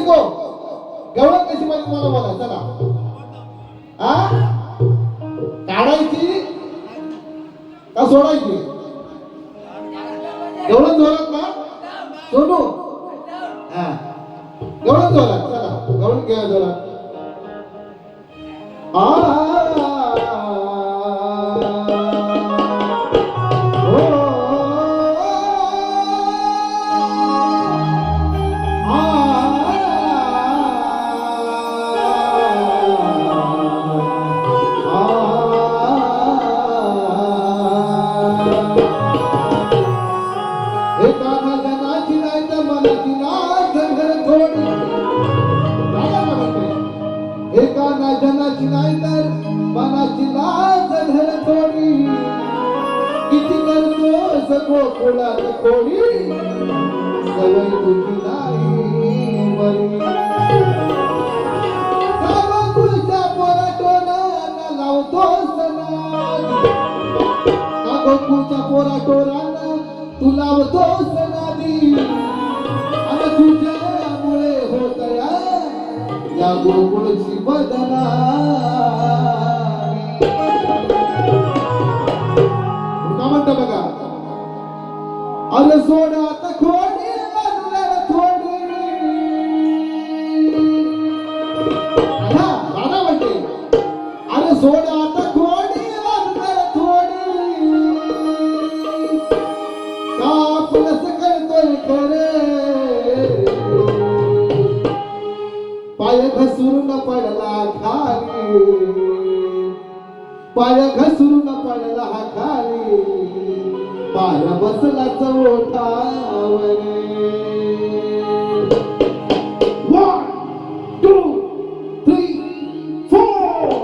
बायको गवळण कशी पाहिजे मला बोला चला. काढायची का सोडायची? गवळण जोरात ना सोनू. गवळण जोरात चला. गवळण घ्या जोरात. जनाची नाही तर मनाची लाज धर थोडी. किती करतोस गोकुळात कोणी सवय तुझी नाही बरी. का गोकुळच्या पोराटोरांना लावतोस नादी. का गोकुळच्या पोराटोरांना तू लावतोस नादी. आणि तुझ्यामुळे होत या गोकुळची बदनामी. का म्हणतो बघा. अरे सोडा आता खोडी बाजूला थोडी. दादा म्हणते अरे सोडा आता खोडी बाजूला थोडी. का आपलंच करतोय खरे. पाय घसरून पडला खाली. पाय घसरून पडला हा खाली. पाय बसला चौठावर. 1 2 3 4.